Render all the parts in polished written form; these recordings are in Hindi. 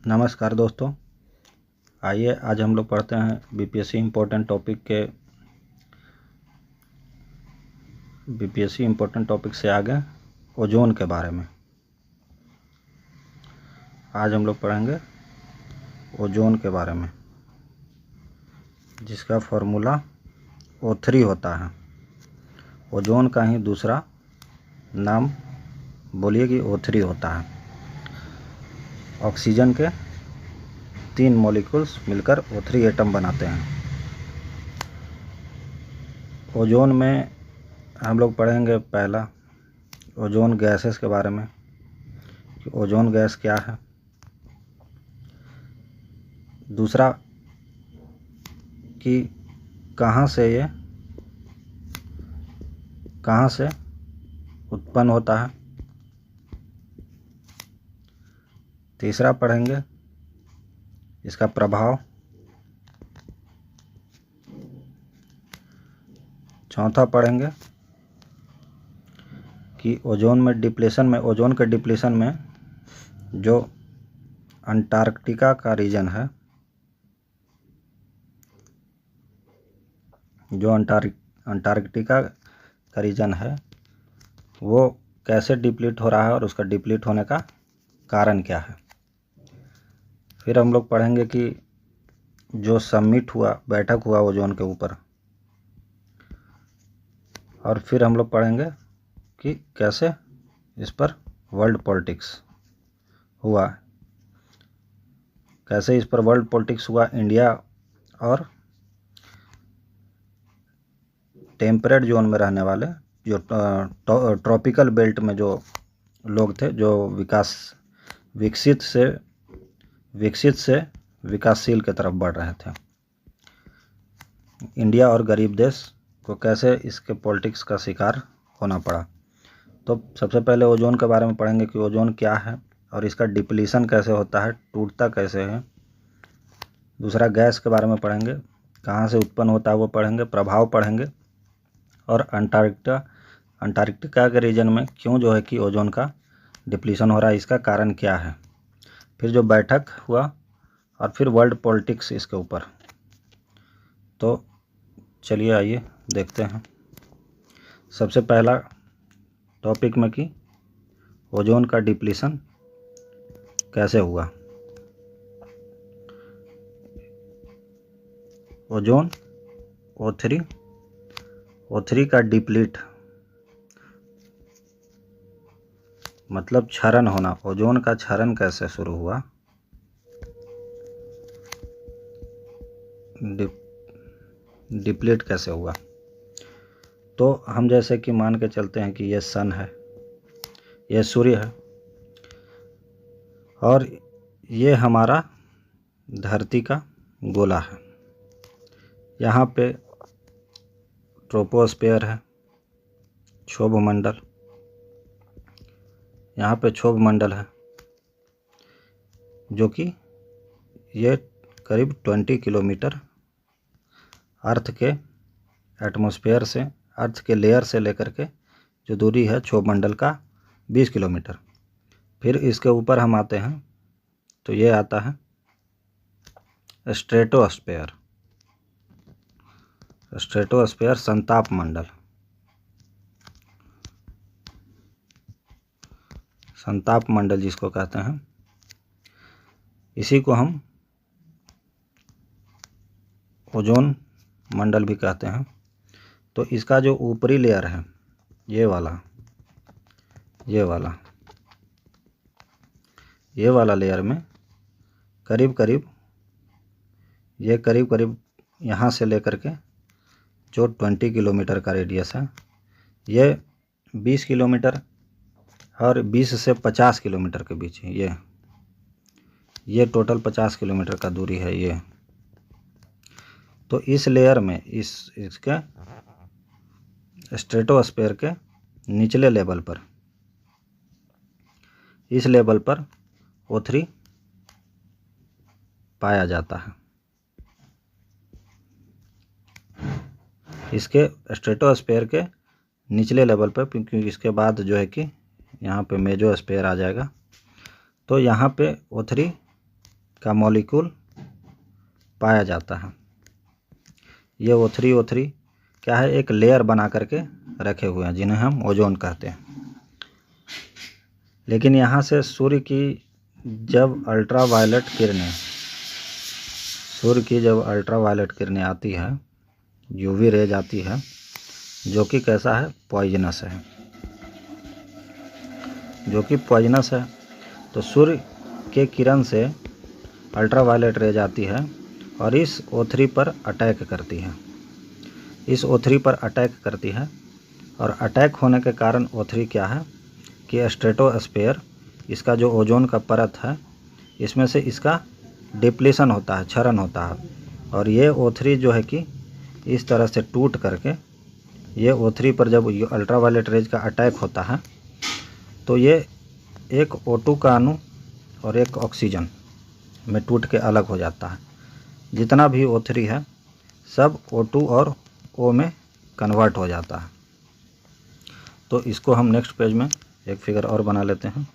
नमस्कार दोस्तों, आइए आज हम लोग पढ़ते हैं बीपीएससी इम्पोर्टेंट टॉपिक से आगे ओजोन के बारे में। आज हम लोग पढ़ेंगे ओजोन के बारे में, जिसका फॉर्मूला O3 होता है। ओजोन का ही दूसरा नाम बोलिए कि O3 होता है। ऑक्सीजन के 3 मॉलिक्यूल्स मिलकर O3 एटम बनाते हैं। ओजोन में हम लोग पढ़ेंगे पहला ओजोन गैसेस के बारे में कि ओजोन गैस क्या है। दूसरा कि कहाँ से उत्पन्न होता है। तीसरा पढ़ेंगे इसका प्रभाव। चौथा पढ़ेंगे कि ओजोन के डिप्लीशन में जो अंटार्कटिका का रीजन है, वो कैसे डिप्लीट हो रहा है और उसका डिप्लीट होने का कारण क्या है। फिर हम लोग पढ़ेंगे कि जो बैठक हुआ ओजोन के ऊपर, और फिर हम लोग पढ़ेंगे कि कैसे इस पर वर्ल्ड पॉलिटिक्स हुआ, इंडिया और टेम्परेट जोन में रहने वाले जो ट्रॉपिकल बेल्ट में जो लोग थे, जो विकसित से विकासशील की तरफ बढ़ रहे थे, इंडिया और गरीब देश को कैसे इसके पॉलिटिक्स का शिकार होना पड़ा। तो सबसे पहले ओजोन के बारे में पढ़ेंगे कि ओजोन क्या है और इसका डिप्लीशन कैसे होता है, टूटता कैसे है। दूसरा गैस के बारे में पढ़ेंगे, कहाँ से उत्पन्न होता है वो पढ़ेंगे, प्रभाव पढ़ेंगे, और अंटार्कटिका के रीजन में क्यों जो है कि ओजोन का डिप्लीशन हो रहा है, इसका कारण क्या है। फिर जो बैठक हुआ और फिर वर्ल्ड पॉलिटिक्स इसके ऊपर। तो चलिए आइए देखते हैं सबसे पहला टॉपिक में कि ओजोन का डिप्लीशन कैसे हुआ। ओजोन O3 का डिप्लीट मतलब क्षरण होना। ओजोन का क्षरण कैसे शुरू हुआ, डिप्लीट कैसे हुआ। तो हम जैसे कि मान के चलते हैं कि ये सन है, ये सूर्य है, और ये हमारा धरती का गोला है। यहाँ पे ट्रोपोस्फेयर है, क्षोभमंडल, यहाँ पे क्षोभमंडल है, जो कि ये करीब 20 किलोमीटर अर्थ के एटमॉस्फेयर से, अर्थ के लेयर से लेकर के जो दूरी है क्षोभमंडल का 20 किलोमीटर। फिर इसके ऊपर हम आते हैं तो ये आता है स्ट्रेटोस्फेयर संताप मंडल जिसको कहते हैं, इसी को हम ओजोन मंडल भी कहते हैं। तो इसका जो ऊपरी लेयर है, ये वाला लेयर में करीब करीब यहाँ से लेकर के जो 20 किलोमीटर का रेडियस है, ये 20 किलोमीटर और 20 से 50 किलोमीटर के बीच है। ये टोटल 50 किलोमीटर का दूरी है ये। तो इस लेयर में इसके स्ट्रेटोस्फेयर के निचले लेवल पर, इस लेवल पर O3 पाया जाता है। इसके स्ट्रेटोस्फेयर के निचले लेवल पर, क्योंकि इसके बाद जो है कि यहाँ पे मेसोस्फेयर आ जाएगा। तो यहाँ पे O3 का मॉलिक्यूल पाया जाता है। ये O3 क्या है, एक लेयर बना करके रखे हुए हैं जिन्हें हम ओजोन कहते हैं। लेकिन यहाँ से सूर्य की जब अल्ट्रावायलेट किरणें आती है, यूवी रेज आती है, जो कि कैसा है, पॉइजनस है, तो सूर्य के किरण से अल्ट्रावायलेट रेज आती है और इस O3 पर अटैक करती है। और अटैक होने के कारण O3 क्या है कि स्ट्रेटोस्फेयर, इसका जो ओजोन का परत है, इसमें से इसका डिप्लीशन होता है, क्षरण होता है। और ये O3 जो है कि इस तरह से टूट करके ये O3 पर जब अल्ट्रावायलेट रेज का अटैक होता है तो ये एक O2 का अणु और एक ऑक्सीजन में टूट के अलग हो जाता है। जितना भी O3 है सब O2 और O में कन्वर्ट हो जाता है। तो इसको हम नेक्स्ट पेज में एक फिगर और बना लेते हैं।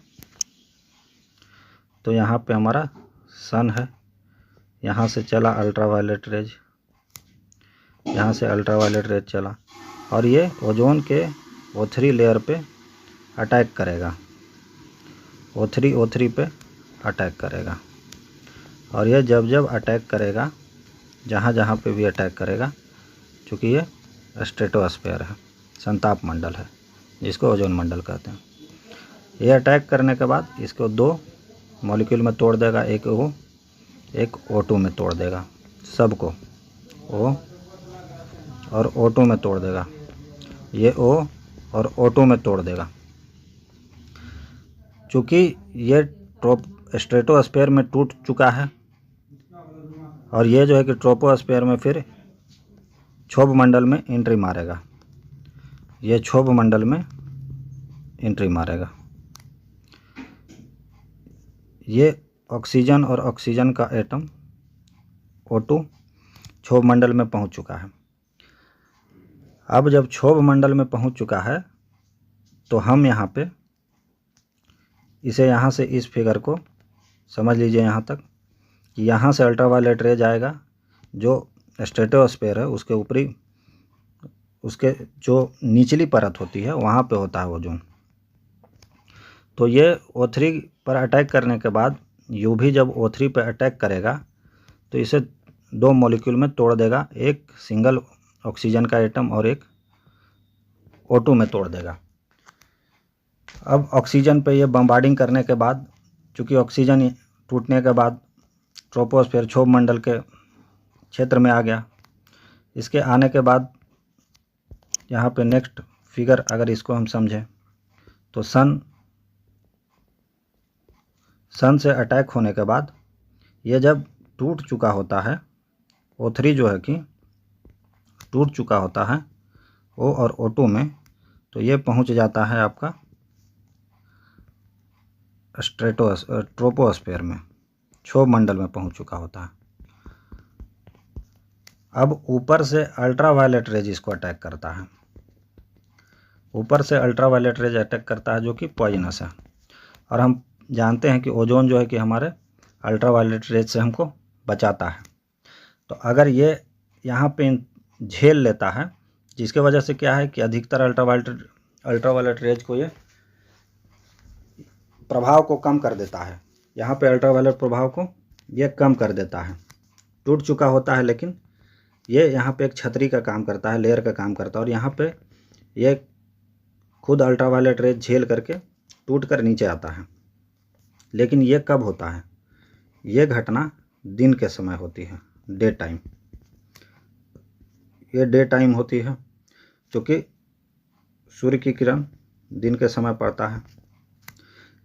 तो यहाँ पे हमारा सन है, यहाँ से चला अल्ट्रावायलेट रेज, यहाँ से अल्ट्रावायलेट रेज चला और ये ओजोन के O3 लेयर पे अटैक करेगा, O3 पे अटैक करेगा। और ये जब अटैक करेगा, जहाँ पे भी अटैक करेगा, चूँकि ये स्ट्रेटोस्फेयर है, संताप मंडल है, जिसको ओजोन मंडल कहते हैं। ये अटैक करने के बाद इसको 2 मॉलिक्यूल में तोड़ देगा, एक O एक O2 में तोड़ देगा, सबको O और O2 में तोड़ देगा, ये O और O2 में तोड़ देगा। चूँकि ये स्ट्रेटोस्फेयर में टूट चुका है और ये जो है कि ट्रोपोस्फेयर में फिर क्षोभ मंडल में एंट्री मारेगा, ये क्षोभ मंडल में एंट्री मारेगा। ये ऑक्सीजन और ऑक्सीजन का एटम O2 क्षोभ मंडल में पहुंच चुका है। अब जब क्षोभ मंडल में पहुंच चुका है तो हम यहाँ पे इसे, यहाँ से इस फिगर को समझ लीजिए यहाँ तक, कि यहाँ से अल्ट्रावायलेट रेज आएगा, जो स्ट्रेटोस्फेयर है उसके ऊपरी, उसके जो निचली परत होती है वहाँ पे होता है ओजोन। तो ये O3 पर अटैक करने के बाद यूवी जब O3 पर अटैक करेगा तो इसे 2 मॉलिक्यूल में तोड़ देगा, एक सिंगल ऑक्सीजन का एटम और एक O2 में तोड़ देगा। अब ऑक्सीजन पे ये बम्बार्डिंग करने के बाद, चूँकि ऑक्सीजन टूटने के बाद ट्रोपोस्फेयर क्षोभ मंडल के क्षेत्र में आ गया, इसके आने के बाद यहाँ पे नेक्स्ट फिगर अगर इसको हम समझें तो सन से अटैक होने के बाद ये जब टूट चुका होता है, O3 जो है कि टूट चुका होता है O और O2 में, तो ये पहुंच जाता है आपका ट्रोपोस्फेयर में, क्षोभ मंडल में पहुंच चुका होता है। अब ऊपर से अल्ट्रावायलेट रेज इसको अटैक करता है, ऊपर से अल्ट्रावायलेट रेज अटैक करता है जो कि पॉइजनस है। और हम जानते हैं कि ओजोन जो है कि हमारे अल्ट्रावायलेट रेज से हमको बचाता है। तो अगर ये यहाँ पे झेल लेता है, जिसके वजह से क्या है कि अधिकतर अल्ट्रावायलेट रेज को ये प्रभाव को कम कर देता है, यहाँ पे अल्ट्रावायलेट प्रभाव को ये कम कर देता है। टूट चुका होता है लेकिन ये यहाँ पे एक छतरी का काम करता है, लेयर का काम करता है, और यहाँ पे ये खुद अल्ट्रावायलेट रेज झेल करके टूट कर नीचे आता है। लेकिन ये कब होता है? ये घटना दिन के समय होती है, डे टाइम। ये डे टाइम होती है क्योंकि सूर्य की किरण दिन के समय पड़ता है।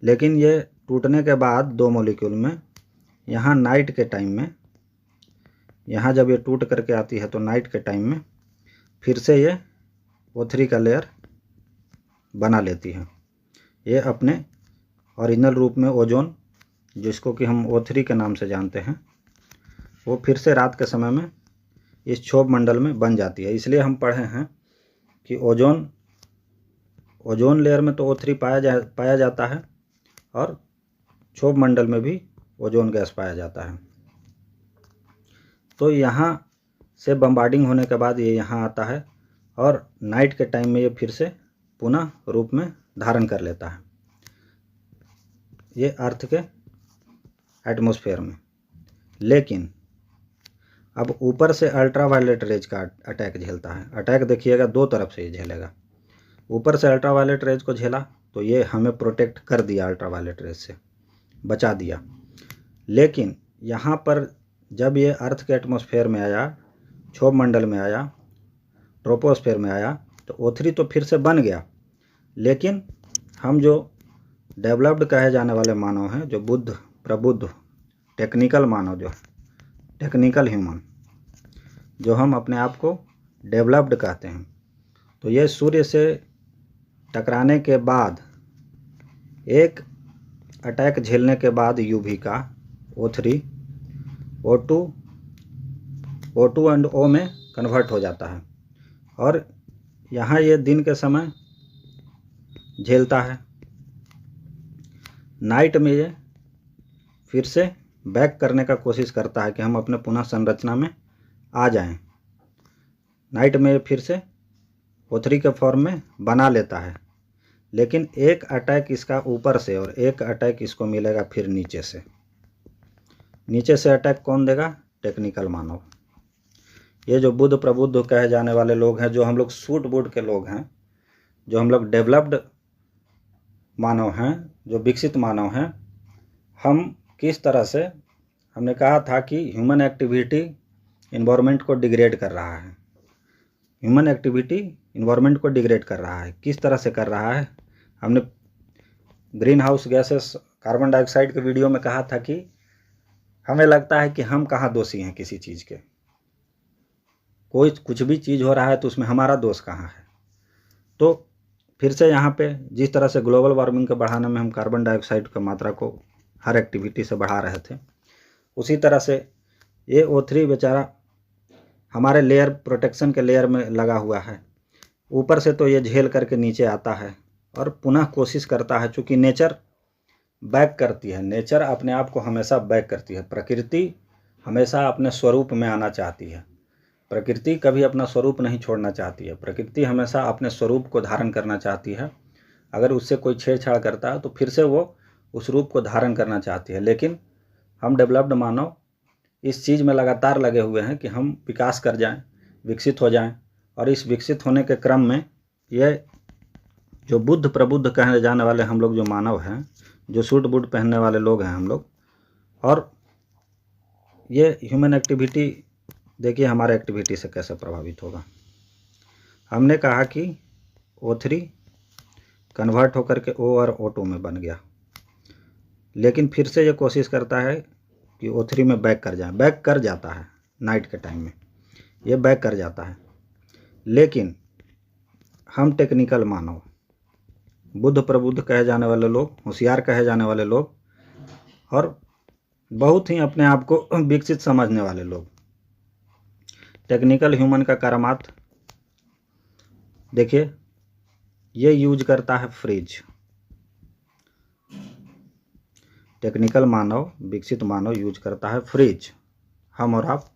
लेकिन ये टूटने के बाद 2 मॉलिक्यूल में, यहाँ नाइट के टाइम में, यहाँ जब ये टूट करके आती है तो नाइट के टाइम में फिर से ये O3 का लेयर बना लेती है। ये अपने ओरिजिनल रूप में ओजोन, जिसको कि हम O3 के नाम से जानते हैं, वो फिर से रात के समय में इस क्षोभ मंडल में बन जाती है। इसलिए हम पढ़े हैं कि ओजोन लेयर में तो O3 पाया जाता है और क्षोभ मंडल में भी ओजोन गैस पाया जाता है। तो यहाँ से बम्बार्डिंग होने के बाद ये यहाँ आता है और नाइट के टाइम में ये फिर से पुनः रूप में धारण कर लेता है ये अर्थ के एटमॉस्फेयर में। लेकिन अब ऊपर से अल्ट्रावायलेट रेज का अटैक झेलता है। अटैक देखिएगा दो तरफ से ये झेलेगा। ऊपर से अल्ट्रावायलेट रेज को झेला तो ये हमें प्रोटेक्ट कर दिया, अल्ट्रावायलेट रेज से बचा दिया। लेकिन यहाँ पर जब ये अर्थ के एटमॉस्फेयर में आया, क्षोभ मंडल में आया, ट्रोपोस्फेयर में आया, तो O3 तो फिर से बन गया। लेकिन हम जो डेवलप्ड कहे जाने वाले मानव हैं, जो बुद्ध प्रबुद्ध टेक्निकल मानव, जो टेक्निकल ह्यूमन, जो हम अपने आप को डेवलप्ड कहते हैं, तो ये सूर्य से टकराने के बाद एक अटैक झेलने के बाद यूवी का O3 O2 एंड O में कन्वर्ट हो जाता है और यहाँ ये दिन के समय झेलता है। नाइट में ये फिर से बैक करने का कोशिश करता है कि हम अपने पुनः संरचना में आ जाएं। नाइट में फिर से O3 के फॉर्म में बना लेता है। लेकिन एक अटैक इसका ऊपर से और एक अटैक इसको मिलेगा फिर नीचे से। नीचे से अटैक कौन देगा? टेक्निकल मानव। ये जो बुद्ध प्रबुद्ध कहे जाने वाले लोग हैं, जो हम लोग सूट बूट के लोग हैं, जो हम लोग डेवलप्ड मानव हैं, जो विकसित मानव हैं, हम किस तरह से, हमने कहा था कि ह्यूमन एक्टिविटी इन्वायरमेंट को डिग्रेड कर रहा है। ह्यूमन एक्टिविटी इन्वायरमेंट को डिग्रेड कर रहा है। किस तरह से कर रहा है? हमने green house gases, carbon dioxide के वीडियो में कहा था कि हमें लगता है कि हम कहाँ दोषी हैं किसी चीज़ के। कोई कुछ भी चीज़ हो रहा है तो उसमें हमारा दोष कहाँ है? तो फिर से यहाँ पे जिस तरह से ग्लोबल वार्मिंग को बढ़ाने में हम कार्बन डाइऑक्साइड की मात्रा को हर एक्टिविटी से बढ़ा रहे थे, उसी तरह से ये O3 बेचारा हमारे लेयर, प्रोटेक्शन के लेयर में लगा हुआ है। ऊपर से तो ये झेल करके नीचे आता है और पुनः कोशिश करता है। चूँकि नेचर बैक करती है, नेचर अपने आप को हमेशा बैक करती है। प्रकृति हमेशा अपने स्वरूप में आना चाहती है। प्रकृति कभी अपना स्वरूप नहीं छोड़ना चाहती है। प्रकृति हमेशा अपने स्वरूप को धारण करना चाहती है। अगर उससे कोई छेड़छाड़ करता है तो फिर से वो उस रूप को धारण करना चाहती है। लेकिन हम डेवलप्ड मानव इस चीज़ में लगातार लगे हुए हैं कि हम विकास कर जाएं, विकसित हो जाएं। और इस विकसित होने के क्रम में ये जो बुद्ध प्रबुद्ध कहे जाने वाले हम लोग जो मानव हैं, जो सूट बूट पहनने वाले लोग हैं हम लोग, और ये ह्यूमन एक्टिविटी देखिए हमारे एक्टिविटी से कैसे प्रभावित होगा। हमने कहा कि O3 कन्वर्ट होकर के O और O2 में बन गया। लेकिन फिर से ये कोशिश करता है कि O3 में बैक कर जाए। बैक कर जाता है नाइट के टाइम में, ये बैक कर जाता है। लेकिन हम टेक्निकल मानव, बुद्ध प्रबुद्ध कहे जाने वाले लोग, होशियार कहे जाने वाले लोग, और बहुत ही अपने आप को विकसित समझने वाले लोग, टेक्निकल ह्यूमन का करामात देखिए, ये यूज करता है फ्रिज। टेक्निकल मानव, विकसित मानव यूज करता है फ्रिज। हम और आप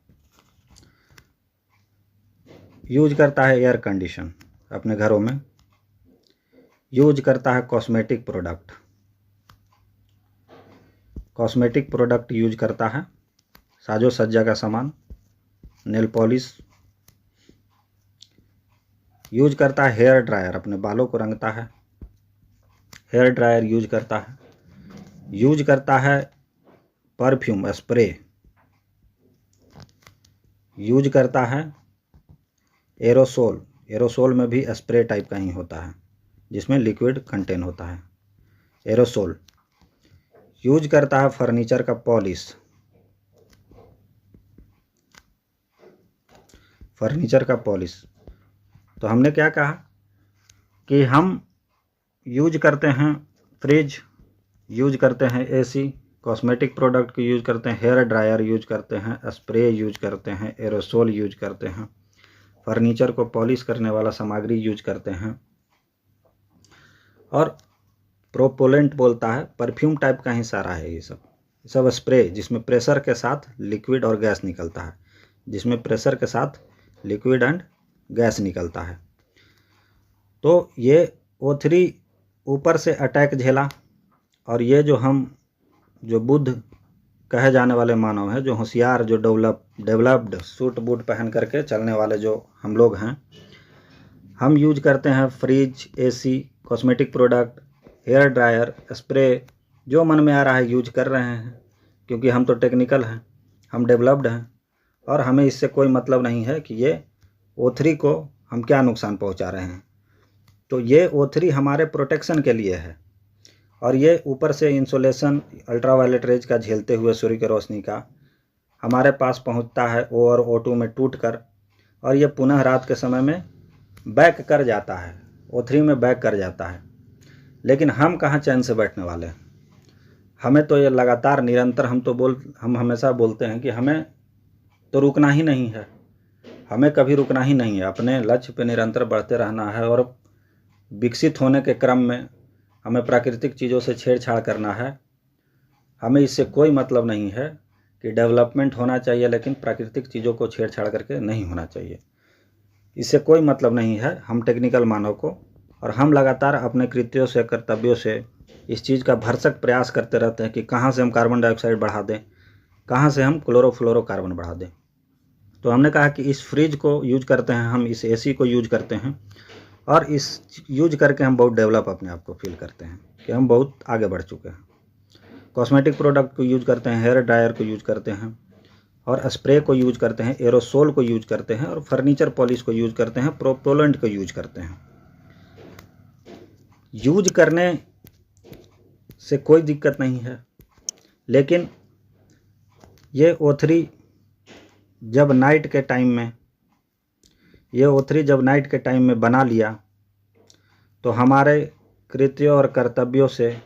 यूज करता है एयर कंडीशन अपने घरों में, यूज करता है cosmetic product, cosmetic product use करता है, साजो सज्जा का सामान, नेल पॉलिश यूज करता है, हेयर ड्रायर अपने बालों को रंगता है, हेयर ड्रायर यूज करता है, यूज करता है परफ्यूम स्प्रे, यूज करता है एरोसोल। एरोसोल में भी स्प्रे टाइप का ही होता है जिसमें लिक्विड कंटेन होता है, एरोसोल। यूज करता है फर्नीचर का पॉलिश, फर्नीचर का पॉलिश। तो हमने क्या कहा कि हम यूज करते हैं फ्रिज, यूज करते हैं AC, कॉस्मेटिक प्रोडक्ट को यूज करते हैं, हेयर ड्रायर यूज करते हैं, स्प्रे यूज करते हैं, एरोसोल यूज करते हैं, फर्नीचर को पॉलिश करने वाला सामग्री यूज करते हैं, और प्रोपोलेंट बोलता है, परफ्यूम टाइप का ही सारा है ये सब। सब स्प्रे जिसमें प्रेशर के साथ लिक्विड और गैस निकलता है, जिसमें प्रेशर के साथ लिक्विड एंड गैस निकलता है। तो ये O3 ऊपर से अटैक झेला, और ये जो बुद्ध कहे जाने वाले मानव हैं, जो होशियार, जो डेवलप्ड सूट बूट पहन करके चलने वाले जो हम लोग हैं, हम यूज करते हैं fridge, AC, cosmetic product, hair dryer, spray, जो मन में आ रहा है यूज कर रहे हैं, क्योंकि हम तो टेक्निकल हैं, हम डेवलप्ड हैं, और हमें इससे कोई मतलब नहीं है कि ये O3 को हम क्या नुकसान पहुंचा रहे हैं। तो ये O3 हमारे प्रोटेक्शन के लिए है, और ये ऊपर से इंसोलेशन अल्ट्रावायलेट रेज का झेलते हुए सूर्य की रोशनी का हमारे पास पहुंचता है O और O2 में टूट कर, और ये पुनः रात के समय में बैक कर जाता है, O3 में बैक कर जाता है। लेकिन हम कहाँ चैन से बैठने वाले हैं, हमें तो ये लगातार निरंतर हम हमेशा बोलते हैं कि हमें तो रुकना ही नहीं है, हमें कभी रुकना ही नहीं है, अपने लक्ष्य पे निरंतर बढ़ते रहना है, और विकसित होने के क्रम में हमें प्राकृतिक चीज़ों से छेड़छाड़ करना है। हमें इससे कोई मतलब नहीं है कि डेवलपमेंट होना चाहिए, लेकिन प्राकृतिक चीज़ों को छेड़छाड़ करके नहीं होना चाहिए, इससे कोई मतलब नहीं है हम टेक्निकल मानव को। और हम लगातार अपने कृत्यों से, कर्तव्यों से इस चीज़ का भरसक प्रयास करते रहते हैं कि कहाँ से हम कार्बन डाइऑक्साइड बढ़ा दें, कहाँ से हम क्लोरोफ्लोरोकार्बन बढ़ा दें। तो हमने कहा कि इस फ्रिज को यूज करते हैं हम, इस AC को यूज करते हैं, और इस यूज करके हम बहुत डेवलप अपने आप को फील करते हैं कि हम बहुत आगे बढ़ चुके हैं। कॉस्मेटिक प्रोडक्ट को यूज करते हैं, हेयर ड्रायर को यूज करते हैं, और स्प्रे को यूज करते हैं, एरोसोल को यूज करते हैं, और फर्नीचर पॉलिश को यूज करते हैं, प्रोपोलेंट को यूज करते हैं। यूज करने से कोई दिक्कत नहीं है, लेकिन ये O3 जब नाइट के टाइम में बना लिया, तो हमारे कृत्यों और कर्तव्यों से,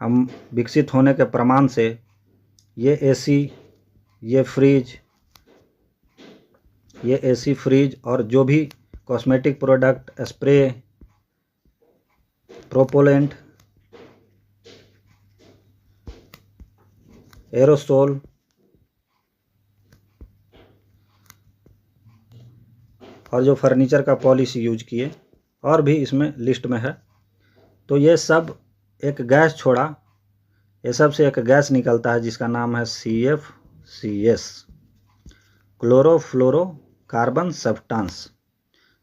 हम विकसित होने के प्रमाण से, ये AC फ्रिज और जो भी cosmetic product, spray, propellant, aerosol, और जो फर्नीचर का पॉलिश यूज किए, और भी इसमें लिस्ट में है, तो ये सब एक गैस छोड़ा, ये सब से एक गैस निकलता है जिसका नाम है CFCS, chlorofluorocarbon substance.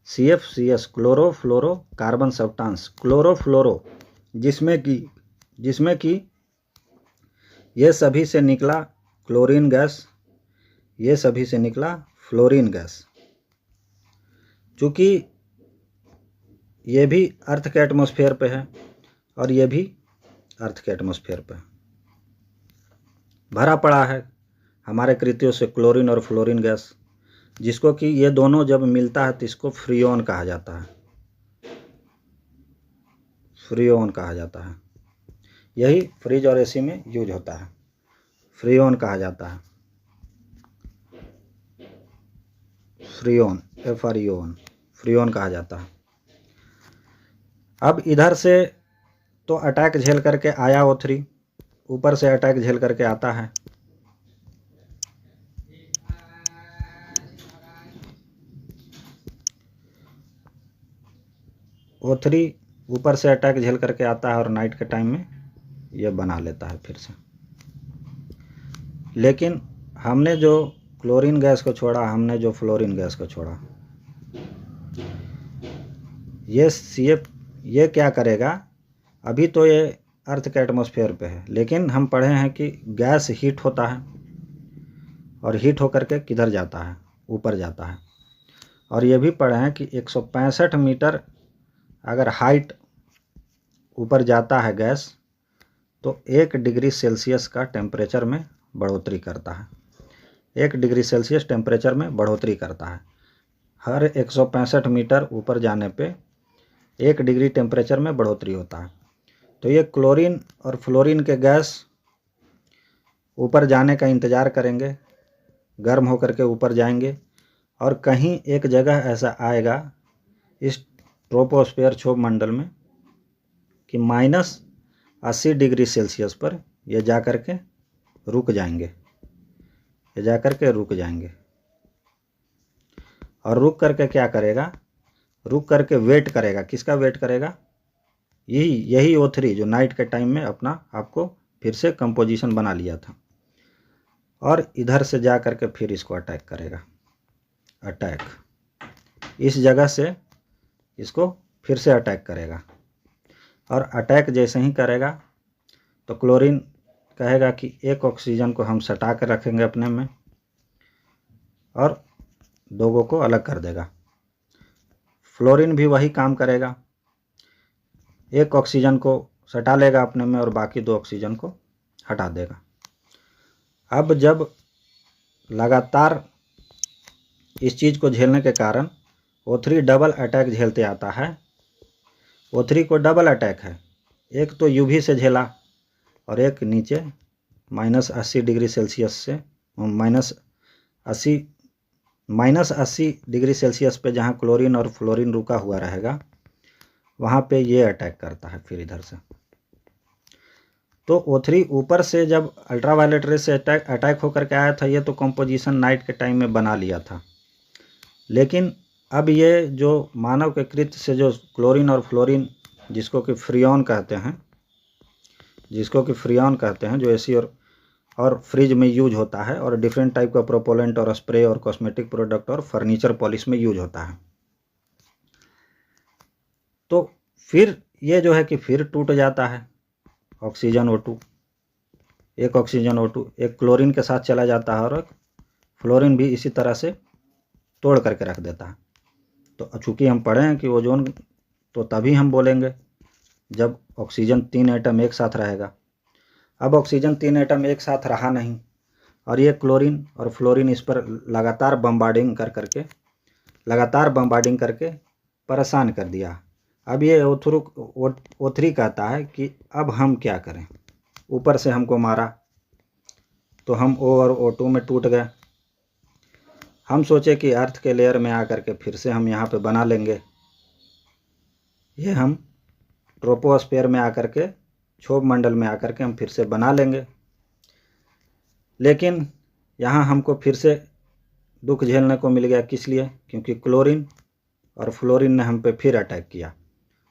CFCS chlorofluorocarbon substance, chlorofluoro, जिसमें कि ये सभी से निकला क्लोरीन गैस, ये सभी से निकला फ्लोरीन गैस। चूँकि ये भी अर्थ के एटमॉस्फेयर पे है, और ये भी अर्थ के एटमॉस्फेयर पे भरा पड़ा है हमारे कृत्यों से क्लोरीन और फ्लोरीन गैस, जिसको कि ये दोनों जब मिलता है तो इसको फ्रियोन कहा जाता है, फ्रियोन कहा जाता है। यही फ्रिज और AC में यूज होता है, फ्रियोन कहा जाता है, फ्रियोन, FREON, फ्रियोन कहा जाता है। अब इधर से तो अटैक झेल करके आया O3, ऊपर से अटैक झेल करके आता है। O3 ऊपर से अटैक झेल करके आता है, और नाइट के टाइम में ये बना लेता है फिर से। लेकिन हमने जो क्लोरीन गैस को छोड़ा, हमने जो फ्लोरीन गैस को छोड़ा, ये क्या करेगा, अभी तो ये अर्थ के एटमॉस्फेयर पे है, लेकिन हम पढ़े हैं कि गैस हीट होता है, और हीट होकर के किधर जाता है, ऊपर जाता है। और ये भी पढ़े हैं कि 165 मीटर अगर हाइट ऊपर जाता है गैस, तो 1 डिग्री सेल्सियस का टेम्परेचर में बढ़ोतरी करता है, 1 डिग्री सेल्सियस टेम्परेचर में बढ़ोतरी करता है। हर 165 मीटर ऊपर जाने पे 1 डिग्री टेम्परेचर में बढ़ोतरी होता है। तो ये क्लोरीन और फ्लोरीन के गैस ऊपर जाने का इंतज़ार करेंगे, गर्म होकर के ऊपर जाएंगे, और कहीं एक जगह ऐसा आएगा इस ट्रोपोस्फीयर क्षोभ मंडल में कि -80 डिग्री सेल्सियस पर ये जा कर के रुक जाएंगे, ये जा कर के रुक जाएंगे। और रुक करके क्या करेगा, रुक करके वेट करेगा। किसका वेट करेगा? यही O3 जो नाइट के टाइम में अपना आपको फिर से कंपोजिशन बना लिया था, और इधर से जा करके फिर इसको अटैक करेगा। अटैक इस जगह से इसको फिर से अटैक करेगा, और अटैक जैसे ही करेगा तो क्लोरीन कहेगा कि एक ऑक्सीजन को हम सटा कर रखेंगे अपने में, और दोगों को अलग कर देगा। फ्लोरीन भी वही काम करेगा, एक ऑक्सीजन को सटा लेगा अपने में और बाकी 2 ऑक्सीजन को हटा देगा। अब जब लगातार इस चीज़ को झेलने के कारण O3 डबल अटैक झेलते आता है। O3 को डबल अटैक है, एक तो UV से झेला और एक नीचे -80 डिग्री सेल्सियस से -80 डिग्री सेल्सियस पे जहाँ क्लोरीन और फ्लोरीन रुका हुआ रहेगा वहाँ पे ये अटैक करता है फिर इधर से। तो O3 ऊपर से जब अल्ट्रावायलेट रे से अटैक होकर के आया था, ये तो कंपोजिशन नाइट के टाइम में बना लिया था, लेकिन अब ये जो मानव के कृत्य से जो क्लोरीन और फ्लोरीन जिसको कि फ्रियॉन कहते हैं, जो एसी और फ्रिज में यूज होता है, और डिफरेंट टाइप का प्रोपोलेंट और स्प्रे और कॉस्मेटिक प्रोडक्ट और फर्नीचर पॉलिश में यूज होता है। तो फिर ये जो है कि फिर टूट जाता है ऑक्सीजन O2, एक ऑक्सीजन O2 एक क्लोरीन के साथ चला जाता है, और फ्लोरीन भी इसी तरह से तोड़ करके रख देता है। तो चूँकि हम पढ़े हैं कि ओजोन तो तभी हम बोलेंगे जब ऑक्सीजन 3 एटम एक साथ रहेगा। अब ऑक्सीजन 3 एटम एक साथ रहा नहीं, और ये क्लोरीन और फ्लोरीन इस पर लगातार बम्बार्डिंग करके परेशान कर दिया। अब ये O3 कहता है कि अब हम क्या करें, ऊपर से हमको मारा तो हम O और O2 में टूट गए। हम सोचे कि अर्थ के लेयर में आकर के फिर से हम यहाँ पे बना लेंगे, ये हम ट्रोपोस्फीयर में आकर के, क्षोभ मंडल में आकर के हम फिर से बना लेंगे। लेकिन यहाँ हमको फिर से दुख झेलने को मिल गया। किस लिए? क्योंकि क्लोरीन और फ्लोरीन ने हम पे फिर अटैक किया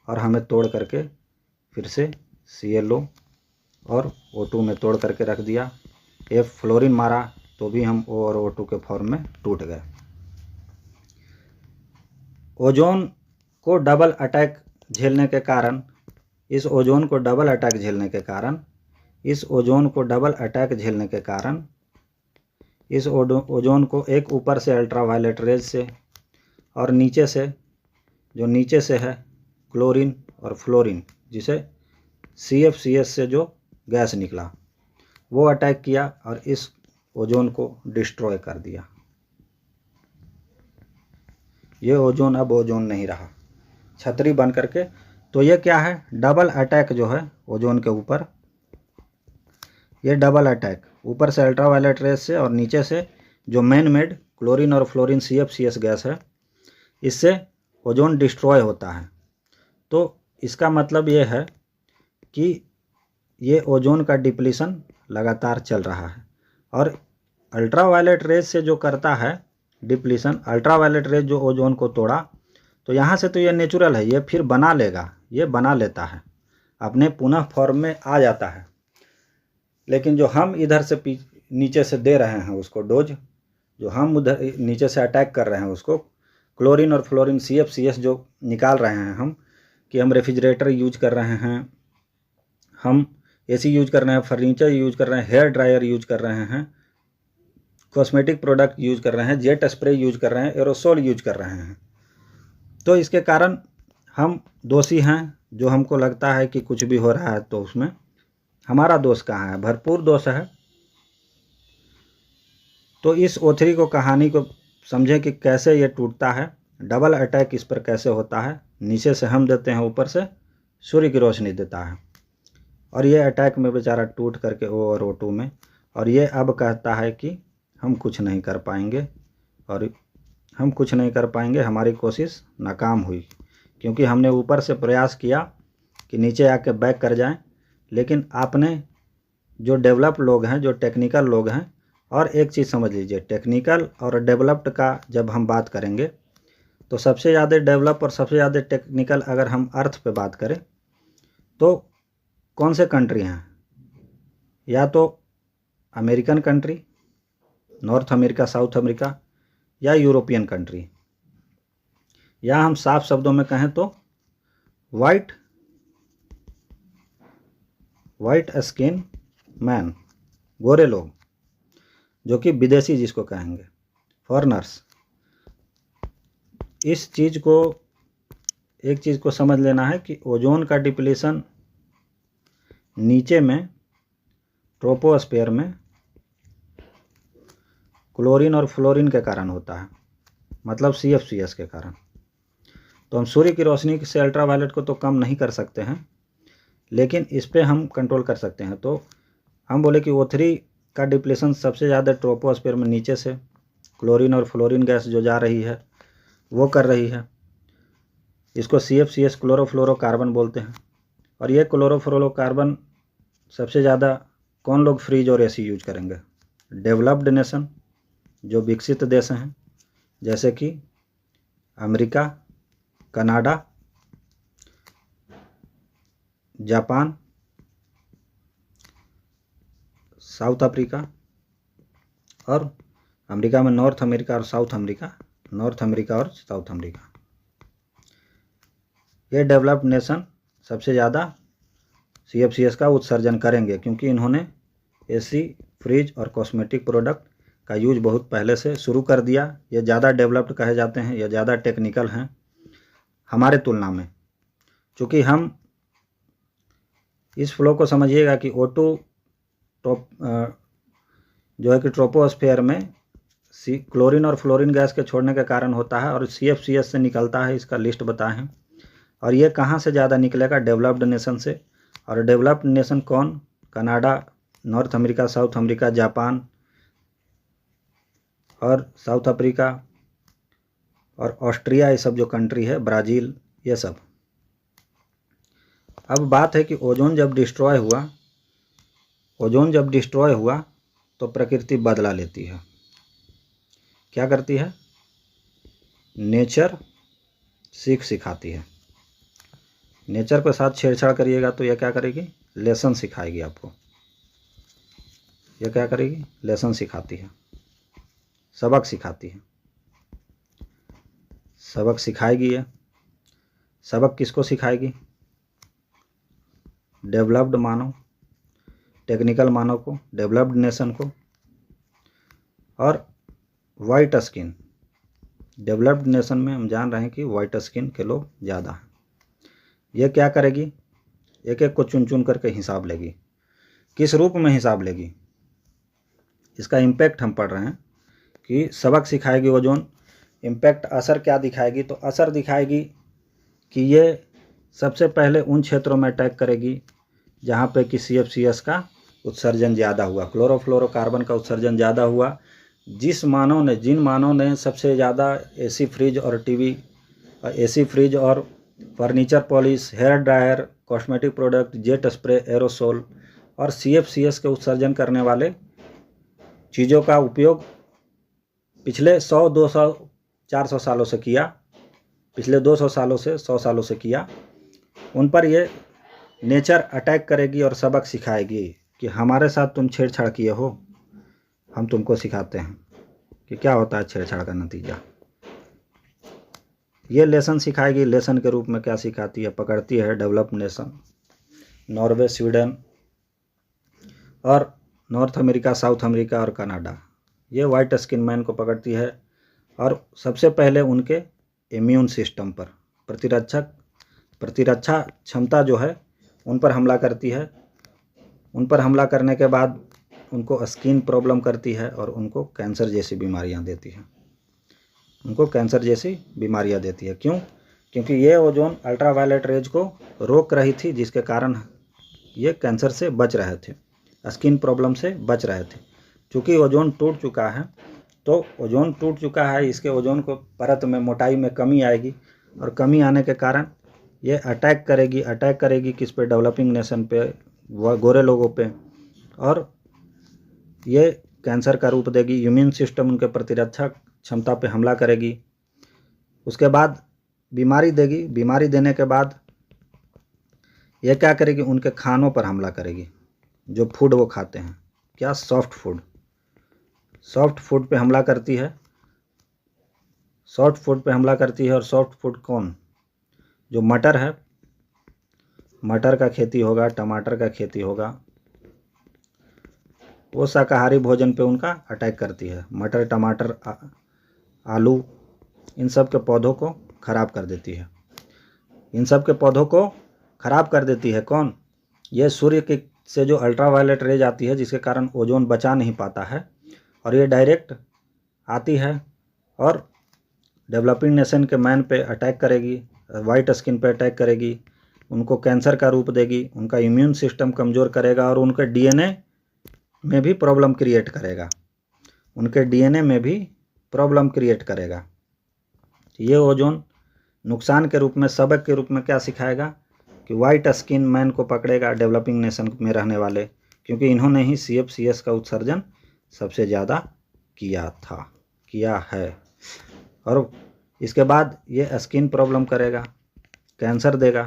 और हमें तोड़ करके फिर से ClO और O2 में तोड़ करके रख दिया। फ्लोरीन मारा तो भी हम O और O2 के फॉर्म में टूट गए। ओजोन को डबल अटैक झेलने के कारण, इस ओजोन को डबल अटैक झेलने के कारण इस ओजोन को एक ऊपर से अल्ट्रावायलेट रेज से और नीचे से है क्लोरीन और फ्लोरीन, जिसे CFCS से जो गैस निकला वो अटैक किया और इस ओजोन को डिस्ट्रॉय कर दिया। ये ओजोन अब ओजोन नहीं रहा, छतरी बन करके। तो ये क्या है? डबल अटैक जो है ओजोन के ऊपर, ये डबल अटैक ऊपर से अल्ट्रावायलेट रेज से और नीचे से जो मैन मेड क्लोरीन और फ्लोरीन CFCS गैस है, इससे ओजोन डिस्ट्रॉय होता है। तो इसका मतलब ये है कि ये ओजोन का डिप्लीशन लगातार चल रहा है। और अल्ट्रावायलेट रेज से जो करता है डिप्लीशन, अल्ट्रावायलेट रेज जो ओजोन को तोड़ा, तो यहाँ से तो ये नेचुरल है, ये फिर बना लेगा, ये बना लेता है, अपने पुनः फॉर्म में आ जाता है। लेकिन जो हम इधर से नीचे से दे रहे हैं उसको डोज, जो हम उधर नीचे से अटैक कर रहे हैं उसको, क्लोरीन और फ्लोरीन CFCS जो निकाल रहे हैं हम, कि हम रेफ्रिजरेटर यूज कर रहे हैं, हम AC यूज कर रहे हैं, फर्नीचर यूज कर रहे हैं, हेयर ड्रायर यूज कर रहे हैं, कॉस्मेटिक प्रोडक्ट यूज कर रहे हैं, जेट स्प्रे यूज कर रहे हैं, एरोसोल यूज कर रहे हैं। तो इसके कारण हम दोषी हैं। जो हमको लगता है कि कुछ भी हो रहा है तो उसमें हमारा दोष कहाँ है? भरपूर दोष है। तो इस O3 को, कहानी को समझें कि कैसे ये टूटता है, डबल अटैक इस पर कैसे होता है। नीचे से हम देते हैं, ऊपर से सूर्य की रोशनी देता है, और ये अटैक में बेचारा टूट करके O और O2 में, और ये अब कहता है कि हम कुछ नहीं कर पाएंगे, और हम कुछ नहीं कर पाएंगे, हमारी कोशिश नाकाम हुई, क्योंकि हमने ऊपर से प्रयास किया कि नीचे आके बैक कर जाएं, लेकिन आपने जो डेवलप्ड लोग हैं, जो टेक्निकल लोग हैं, और एक चीज़ समझ लीजिए, टेक्निकल और डेवलप्ड का जब हम बात करेंगे तो सबसे ज़्यादा डेवलप और सबसे ज़्यादा टेक्निकल अगर हम अर्थ पे बात करें तो कौन से कंट्री हैं? या तो American country, north America, south America, या यूरोपियन कंट्री, या हम साफ शब्दों में कहें तो वाइट स्किन मैन, गोरे लोग, जो कि विदेशी जिसको कहेंगे, फॉरेनर्स। इस चीज़ को, एक चीज़ को समझ लेना है कि ओजोन का डिप्लीशन नीचे में ट्रोपोस्फीयर में क्लोरीन और फ्लोरीन के कारण होता है, मतलब CFCS के कारण। तो हम सूर्य की रोशनी से अल्ट्रावायलेट को तो कम नहीं कर सकते हैं, लेकिन इस पे हम कंट्रोल कर सकते हैं। तो हम बोले कि O3 का डिप्लीशन सबसे ज़्यादा ट्रोपोस्फीयर में नीचे से क्लोरीन और फ्लोरीन गैस जो जा रही है वो कर रही है। इसको CFCS क्लोरोफ्लोरोकार्बन बोलते हैं। और ये क्लोरोफ्लोरोकार्बन सबसे ज़्यादा कौन लोग फ्रिज और AC यूज करेंगे? डेवलप्ड नेशन, जो विकसित देश हैं, जैसे कि America, Canada, Japan, south Africa, और अमेरिका में नॉर्थ अमेरिका और साउथ अमेरिका, नॉर्थ अमेरिका और साउथ अमेरिका। ये डेवलप्ड नेशन सबसे ज़्यादा CFCS का उत्सर्जन करेंगे, क्योंकि इन्होंने AC, फ्रिज और कॉस्मेटिक प्रोडक्ट का यूज बहुत पहले से शुरू कर दिया। ये ज़्यादा डेवलप्ड कहे जाते हैं, ये ज़्यादा टेक्निकल हैं हमारे तुलना में। चूँकि हम इस फ्लो को समझिएगा कि O2 जो है कि ट्रोपोस्फीयर में क्लोरीन और फ्लोरीन गैस के छोड़ने के कारण होता है, और CFCS से निकलता है, इसका लिस्ट बताएं। और ये कहाँ से ज़्यादा निकलेगा? डेवलप्ड नेशन से। और डेवलप्ड नेशन कौन? Canada, north America, south America, Japan और साउथ अफ्रीका और ऑस्ट्रिया, ये सब जो कंट्री है, ब्राज़ील, ये सब। अब बात है कि ओजोन जब डिस्ट्रॉय हुआ तो प्रकृति बदला लेती है। क्या करती है? नेचर सीख सिखाती है। नेचर के साथ छेड़छाड़ करिएगा तो यह क्या करेगी? लेसन सिखाएगी आपको। यह क्या करेगी? लेसन सिखाती है, सबक सिखाती है, सबक सिखाएगी। ये सबक किसको सिखाएगी? डेवलप्ड मानव, टेक्निकल मानव को, डेवलप्ड नेशन को। और वाइट स्किन, डेवलप्ड नेशन में हम जान रहे हैं कि वाइट स्किन के लोग ज़्यादा हैं। ये क्या करेगी? एक एक को चुन चुन करके हिसाब लेगी। किस रूप में हिसाब लेगी? इसका इम्पैक्ट हम पढ़ रहे हैं कि सबक सिखाएगी ओजोन। इम्पैक्ट, असर क्या दिखाएगी? तो असर दिखाएगी कि ये सबसे पहले उन क्षेत्रों में अटैक करेगी जहाँ पे कि CFCS का उत्सर्जन ज़्यादा हुआ, क्लोरोफ्लोरोकार्बन का उत्सर्जन ज़्यादा हुआ। जिन मानव ने सबसे ज़्यादा AC फ्रिज और TV, AC फ्रिज और furniture polish, hair dryer, cosmetic product, jet spray, aerosol और CFCS के उत्सर्जन करने वाले चीज़ों का उपयोग पिछले 100, 200, 400 सालों से किया, पिछले 200 सालों से 100 सालों से किया, उन पर ये नेचर अटैक करेगी और सबक सिखाएगी कि हमारे साथ तुम छेड़छाड़ किए हो, हम तुमको सिखाते हैं कि क्या होता है छेड़छाड़ का नतीजा। ये लेसन सिखाएगी। लेसन के रूप में क्या सिखाती है? पकड़ती है डेवलप्ड नेशन, नॉर्वे, स्वीडन और नॉर्थ अमेरिका, साउथ अमेरिका और कनाडा, ये वाइट स्किन मैन को पकड़ती है और सबसे पहले उनके इम्यून सिस्टम पर, प्रतिरक्षा क्षमता जो है, उन पर हमला करती है। उन पर हमला करने के बाद उनको स्किन प्रॉब्लम करती है और उनको कैंसर जैसी बीमारियां देती है। क्यों? क्योंकि ये ओजोन अल्ट्रावायलेट रेज को रोक रही थी, जिसके कारण ये कैंसर से बच रहे थे, स्किन प्रॉब्लम से बच रहे थे। चूँकि ओजोन टूट चुका है, इसके ओजोन को परत में मोटाई में कमी आएगी, और कमी आने के कारण ये अटैक करेगी किस पे? डेवलपिंग नेशन पे, गोरे लोगों पे, और ये कैंसर का रूप देगी। इम्यून सिस्टम उनके प्रतिरक्षा क्षमता पे हमला करेगी। उसके बाद बीमारी देगी। बीमारी देने के बाद ये क्या करेगी, उनके खानों पर हमला करेगी, जो फूड वो खाते हैं। क्या? Soft food. सॉफ्ट फूड पे हमला करती है। सॉफ्ट फूड पे हमला करती है। और सॉफ्ट फूड कौन? जो मटर है, मटर का खेती होगा, टमाटर का खेती होगा, वो शाकाहारी भोजन पे उनका अटैक करती है। मटर, टमाटर, आलू, इन सब के पौधों को खराब कर देती है। इन सब के पौधों को खराब कर देती है कौन? ये सूर्य के से जो अल्ट्रावायलेट रेज आती है, जिसके कारण ओजोन बचा नहीं पाता है, और ये डायरेक्ट आती है और डेवलपिंग नेशन के मैन पे अटैक करेगी, वाइट स्किन पे अटैक करेगी, उनको कैंसर का रूप देगी, उनका इम्यून सिस्टम कमज़ोर करेगा और उनके डीएनए में भी प्रॉब्लम क्रिएट करेगा। उनके डीएनए में भी प्रॉब्लम क्रिएट करेगा। ये ओजोन नुकसान के रूप में, सबक के रूप में क्या सिखाएगा कि वाइट स्किन मैन को पकड़ेगा, डेवलपिंग नेशन में रहने वाले, क्योंकि इन्होंने ही CFCS का उत्सर्जन सबसे ज़्यादा किया है। और इसके बाद ये स्किन प्रॉब्लम करेगा, कैंसर देगा।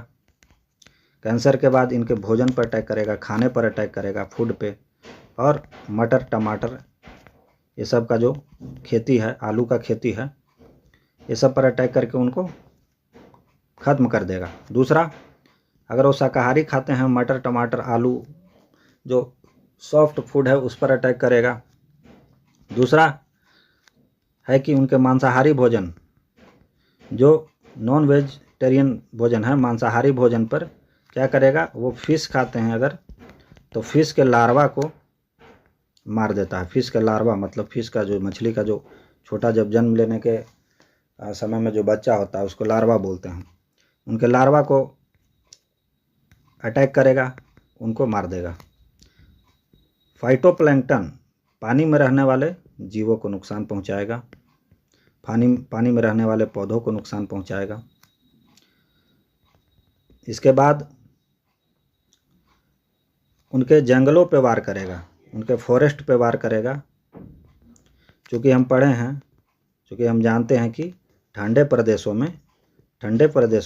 कैंसर के बाद इनके भोजन पर अटैक करेगा, खाने पर अटैक करेगा, फूड पे। और मटर, टमाटर, ये सब का जो खेती है, आलू का खेती है, ये सब पर अटैक करके उनको ख़त्म कर देगा। दूसरा, अगर वो शाकाहारी खाते हैं, मटर, टमाटर, आलू, जो सॉफ्ट फूड है, उस पर अटैक करेगा। दूसरा है कि उनके मांसाहारी भोजन, जो नॉन वेजिटेरियन भोजन है, मांसाहारी भोजन पर क्या करेगा, वो फिश खाते हैं अगर, तो फिश के लार्वा को मार देता है। फिश का लार्वा मतलब फिश का जो, मछली का जो छोटा, जब जन्म लेने के समय में जो बच्चा होता है, उसको लार्वा बोलते हैं। उनके लार्वा को अटैक करेगा, उनको मार देगा। फाइटोप्लैंक्टन, पानी में रहने वाले जीवों को नुकसान पहुंचाएगा, पानी में रहने वाले पौधों को नुकसान पहुंचाएगा। इसके बाद उनके जंगलों पे वार करेगा, उनके फॉरेस्ट पे वार करेगा। चूँकि हम पढ़े हैं, चूँकि हम जानते हैं कि ठंडे प्रदेशों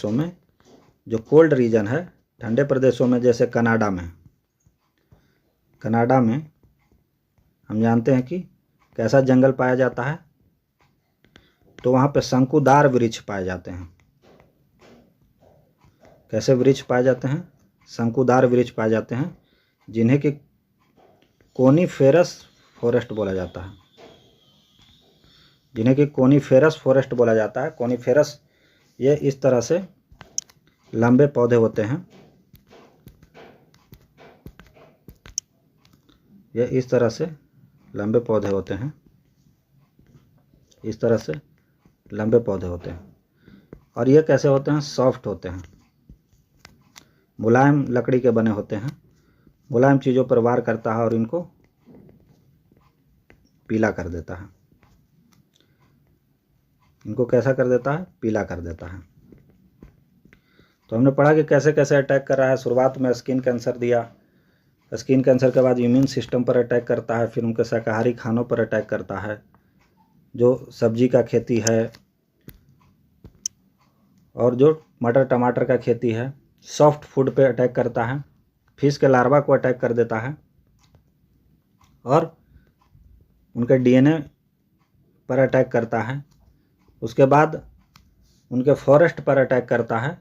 में जो कोल्ड रीजन है, ठंडे प्रदेशों में, जैसे कनाडा में हम जानते हैं कि कैसा जंगल पाया जाता है, तो वहाँ पे शंकुदार वृक्ष पाए जाते हैं। कैसे वृक्ष पाए जाते हैं? शंकुदार वृक्ष पाए जाते हैं, जिन्हें कि कोनीफेरस फॉरेस्ट बोला जाता है। कोनीफेरस, ये इस तरह से लंबे पौधे होते हैं। इस तरह से लंबे पौधे होते हैं। और ये कैसे होते हैं? सॉफ्ट होते हैं, मुलायम लकड़ी के बने होते हैं। मुलायम चीज़ों पर वार करता है और इनको पीला कर देता है। इनको कैसा कर देता है? पीला कर देता है। तो हमने पढ़ा कि कैसे कैसे अटैक कर रहा है। शुरुआत में स्किन कैंसर दिया, स्किन कैंसर के बाद इम्यून सिस्टम पर अटैक करता है, फिर उनके शाकाहारी खानों पर अटैक करता है, जो सब्जी का खेती है और जो मटर, टमाटर का खेती है। सॉफ्ट फूड पे अटैक करता है, फिश के लार्वा को अटैक कर देता है, और उनके डीएनए पर अटैक करता है। उसके बाद उनके फॉरेस्ट पर अटैक करता है,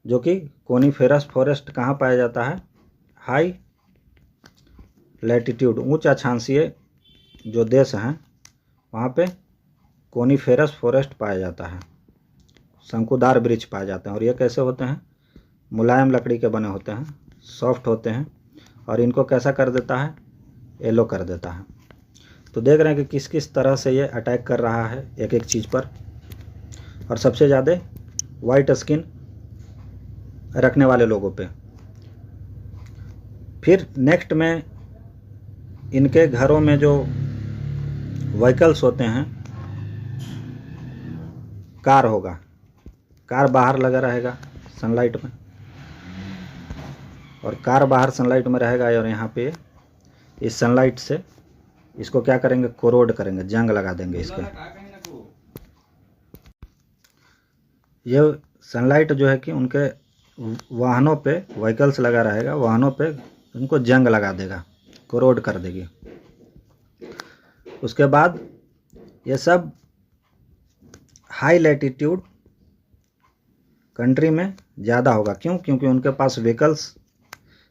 जो कि कोनीफेरस फॉरेस्ट कहाँ पाया जाता है? हाई लैटिट्यूड, उच्च अक्षांशीय जो देश हैं, वहाँ पे कोनीफेरस फॉरेस्ट पाया जाता है, शंकुदार वृक्ष पाए जाते हैं। और ये कैसे होते हैं? मुलायम लकड़ी के बने होते हैं, सॉफ्ट होते हैं, और इनको कैसा कर देता है? येलो कर देता है। तो देख रहे हैं कि किस किस तरह से ये अटैक कर रहा है एक एक चीज़ पर, और सबसे ज़्यादा वाइट स्किन रखने वाले लोगों पे। फिर नेक्स्ट में इनके घरों में जो व्हीकल्स होते हैं, कार होगा, कार बाहर लगा रहेगा सनलाइट में, और कार बाहर सनलाइट में रहेगा, और यहाँ पे इस सनलाइट से इसको क्या करेंगे, कोरोड करेंगे, जंग लगा देंगे इसके। ये सनलाइट जो है कि उनके वाहनों पे, व्हीकल्स लगा रहेगा, वाहनों पे उनको जंग लगा देगा, कोरोड कर देगी। उसके बाद ये सब हाई लैटिट्यूड कंट्री में ज़्यादा होगा। क्यों? क्योंकि उनके पास व्हीकल्स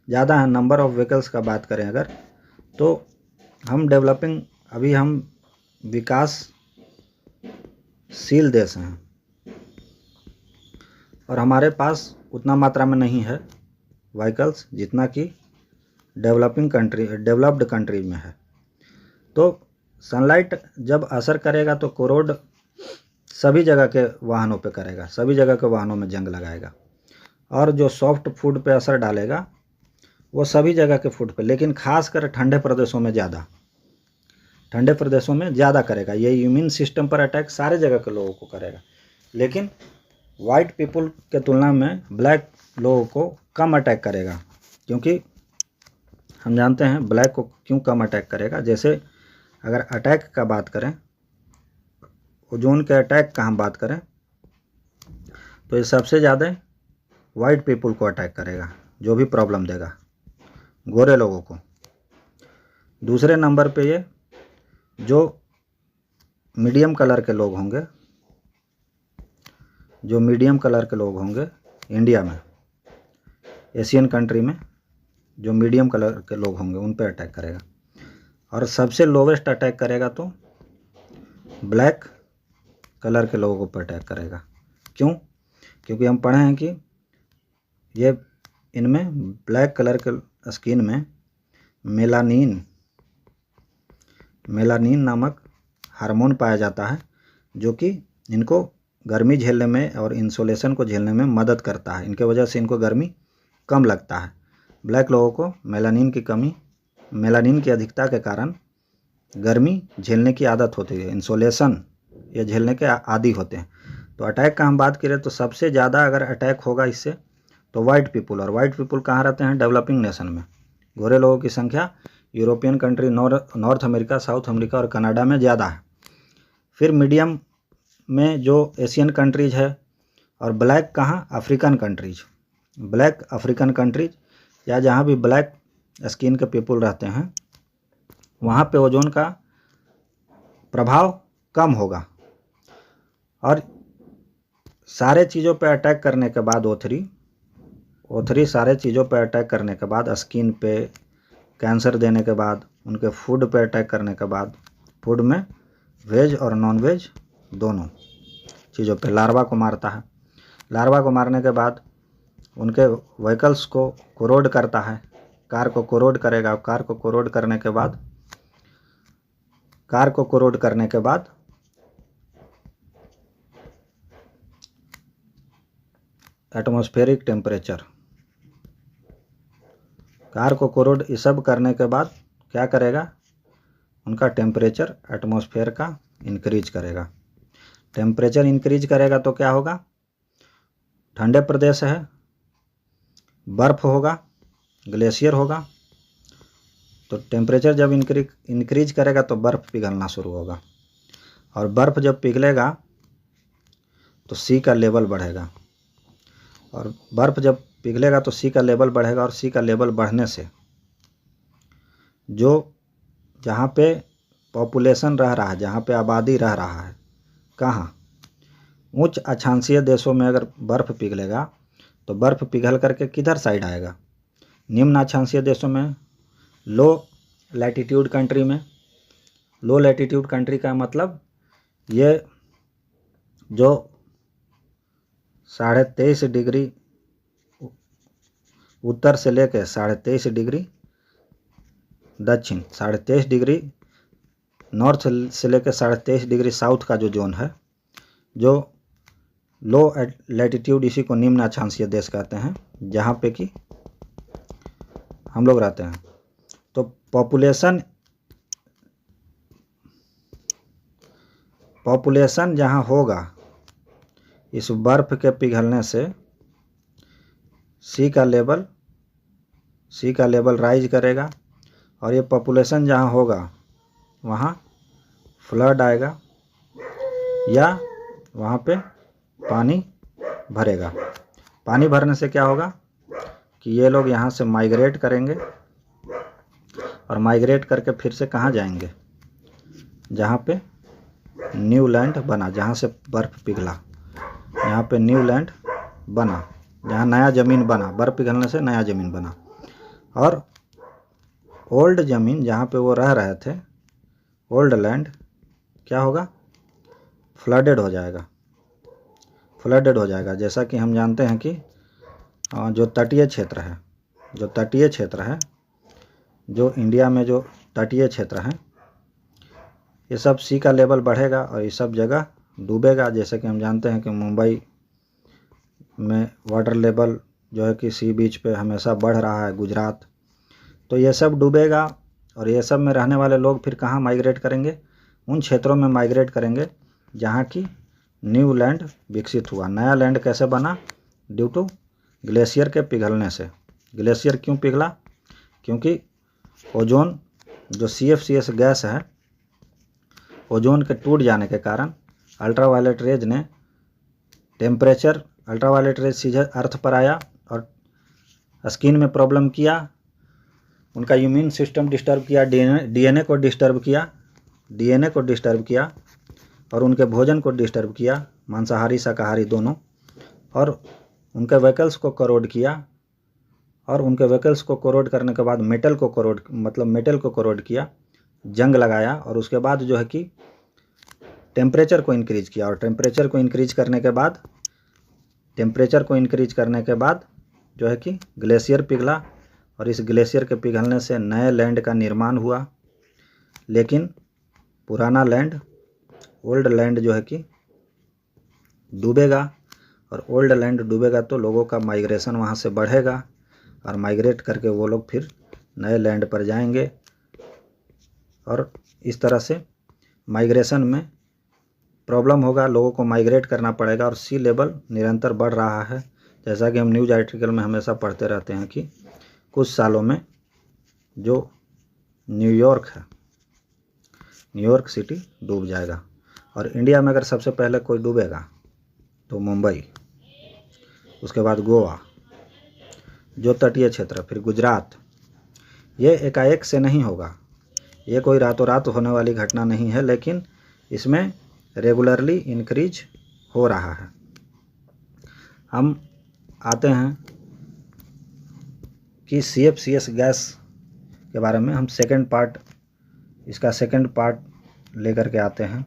ज़्यादा है। नंबर ऑफ व्हीकल्स का बात करें अगर, तो हम डेवलपिंग, अभी हम विकासशील देश हैं और हमारे पास उतना मात्रा में नहीं है व्हीकल्स जितना कि डेवलप्ड कंट्री में है। तो सनलाइट जब असर करेगा तो कोरोड सभी जगह के वाहनों पे करेगा, सभी जगह के वाहनों में जंग लगाएगा। और जो सॉफ्ट फूड पे असर डालेगा वो सभी जगह के फूड पे, लेकिन खासकर ठंडे प्रदेशों में ज़्यादा, ठंडे प्रदेशों में ज़्यादा करेगा। ये इम्यून सिस्टम पर अटैक सारे जगह के लोगों को करेगा, लेकिन वाइट पीपल के तुलना में ब्लैक लोगों को कम अटैक करेगा। क्योंकि हम जानते हैं ब्लैक को क्यों कम अटैक करेगा। जैसे अगर अटैक का बात करें, ओजोन के अटैक का हम बात करें, तो ये सबसे ज़्यादा वाइट पीपल को अटैक करेगा, जो भी प्रॉब्लम देगा गोरे लोगों को। दूसरे नंबर पे ये जो मीडियम कलर के लोग होंगे, जो मीडियम कलर के लोग होंगे इंडिया में, एशियन कंट्री में जो मीडियम कलर के लोग होंगे उन पे अटैक करेगा। और सबसे लोवेस्ट अटैक करेगा तो ब्लैक कलर के लोगों पर अटैक करेगा। क्यों? क्योंकि हम पढ़े हैं कि ये इनमें ब्लैक कलर के स्किन में मेलानिन नामक हार्मोन पाया जाता है, जो कि इनको गर्मी झेलने में और इंसोलेशन को झेलने में मदद करता है। इनके वजह से इनको गर्मी कम लगता है। ब्लैक लोगों को मेलानिन की अधिकता के कारण गर्मी झेलने की आदत होती है, इंसोलेशन ये झेलने के आदी होते हैं। तो अटैक का हम बात करें तो सबसे ज़्यादा अगर अटैक होगा इससे तो वाइट पीपल, और वाइट पीपल कहाँ रहते हैं? डेवलपिंग नेशन में। गोरे लोगों की संख्या European country, north America, south America और कनाडा में ज़्यादा है। फिर मीडियम में जो एशियन कंट्रीज है, और ब्लैक कहाँ? African countries, black African countries, या जहाँ भी ब्लैक स्किन के पीपल रहते हैं वहाँ पे ओजोन का प्रभाव कम होगा। और सारे चीज़ों पे अटैक करने के बाद O3 सारे चीज़ों पे अटैक करने के बाद, स्किन पे कैंसर देने के बाद, उनके फूड पे अटैक करने के बाद, फूड में वेज और नॉन वेज दोनों चीज़ों पे लार्वा को मारता है। लार्वा को मारने के बाद उनके व्हीकल्स को कोरोड करता है, कार को कोरोड करेगा। कार को कोरोड करने के बाद एटमॉस्फेरिक टेम्परेचर, कार को कोरोड ये सब करने के बाद क्या करेगा? उनका टेम्परेचर एटमॉस्फेयर का इंक्रीज करेगा। टेम्परेचर इंक्रीज करेगा तो क्या होगा? ठंडे प्रदेश है, बर्फ़ होगा, ग्लेशियर होगा। तो टेम्परेचर जब इंक्रीज करेगा तो बर्फ़ पिघलना शुरू होगा, और बर्फ़ जब पिघलेगा तो सी का लेवल बढ़ेगा, और बर्फ़ जब पिघलेगा तो सी का लेवल बढ़ेगा। और सी का लेवल बढ़ने से जो जहाँ पे पॉपुलेशन रह रहा है, जहाँ पे आबादी रह रहा है, कहाँ? उच्च अक्षांशीय देशों में अगर बर्फ़ पिघलेगा तो बर्फ़ पिघल करके किधर साइड आएगा? निम्न अक्षांशीय देशों में, लो लैटिट्यूड कंट्री में। लो लैटिट्यूड कंट्री का मतलब ये जो 23.5 डिग्री उत्तर से लेकर 23.5 डिग्री दक्षिण, 23.5 डिग्री नॉर्थ से लेकर 23.5 डिग्री साउथ का जो जोन है, जो लो लैटिट्यूड, इसी को निम्न अक्षांशीय देश कहते हैं, जहाँ पे कि हम लोग रहते हैं। तो पॉपुलेशन जहाँ होगा, इस बर्फ़ के पिघलने से सी का लेवल राइज करेगा, और ये पॉपुलेशन जहाँ होगा वहाँ फ्लड आएगा या वहाँ पे पानी भरेगा। पानी भरने से क्या होगा कि ये लोग यहाँ से माइग्रेट करेंगे और माइग्रेट करके फिर से कहाँ जाएंगे, जहाँ पे न्यू लैंड बना, जहाँ से बर्फ़ पिघला, यहाँ पे न्यू लैंड बना, जहाँ नया ज़मीन बना, बर्फ़ पिघलने से नया ज़मीन बना। और ओल्ड ज़मीन जहाँ पे वो रह रहे थे, ओल्ड लैंड क्या होगा, फ्लडेड हो जाएगा, फ्लडेड हो जाएगा। जैसा कि हम जानते हैं कि जो तटीय क्षेत्र है, जो तटीय क्षेत्र है, जो इंडिया में जो तटीय क्षेत्र है, ये सब सी का लेवल बढ़ेगा और ये सब जगह डूबेगा। जैसे कि हम जानते हैं कि मुंबई में वाटर लेवल जो है कि सी बीच पे हमेशा बढ़ रहा है, गुजरात, तो ये सब डूबेगा। और ये सब में रहने वाले लोग फिर कहाँ माइग्रेट करेंगे, उन क्षेत्रों में माइग्रेट करेंगे जहाँ की न्यू लैंड विकसित हुआ। नया लैंड कैसे बना, ड्यू टू ग्लेशियर के पिघलने से। ग्लेशियर क्यों पिघला, क्योंकि ओजोन जो CFCS गैस है, ओजोन के टूट जाने के कारण अल्ट्रावायलेट रेज ने टेम्परेचर, अल्ट्रावायलेट रेज सीधे अर्थ पर आया और स्किन में प्रॉब्लम किया, उनका इम्यून सिस्टम डिस्टर्ब किया, DNA को डिस्टर्ब किया, DNA को डिस्टर्ब किया और उनके भोजन को डिस्टर्ब किया, मांसाहारी शाकाहारी दोनों, और उनके व्हीकल्स को करोड किया। और उनके व्हीकल्स को करोड करने के बाद मेटल को करोड, मतलब मेटल को करोड किया, जंग लगाया। और उसके बाद जो है कि टेम्परेचर को इंक्रीज किया। और टेम्परेचर को इंक्रीज करने के बाद जो है कि ग्लेशियर पिघला और इस ग्लेशियर के पिघलने से नए लैंड का निर्माण हुआ। लेकिन पुराना लैंड, ओल्ड लैंड जो है कि डूबेगा, और ओल्ड लैंड डूबेगा तो लोगों का माइग्रेशन वहाँ से बढ़ेगा और माइग्रेट करके वो लोग फिर नए लैंड पर जाएंगे। और इस तरह से माइग्रेशन में प्रॉब्लम होगा, लोगों को माइग्रेट करना पड़ेगा। और सी लेवल निरंतर बढ़ रहा है, जैसा कि हम न्यूज़ आर्टिकल में हमेशा पढ़ते रहते हैं कि कुछ सालों में जो न्यूयॉर्क है, न्यूयॉर्क सिटी डूब जाएगा। और इंडिया में अगर सबसे पहले कोई डूबेगा तो मुंबई, उसके बाद गोवा जो तटीय क्षेत्र, फिर गुजरात। ये एकाएक से नहीं होगा, ये कोई रातों रात होने वाली घटना नहीं है, लेकिन इसमें रेगुलरली इंक्रीज हो रहा है। हम आते हैं कि CFCS गैस के बारे में हम इसका सेकंड पार्ट लेकर के आते हैं।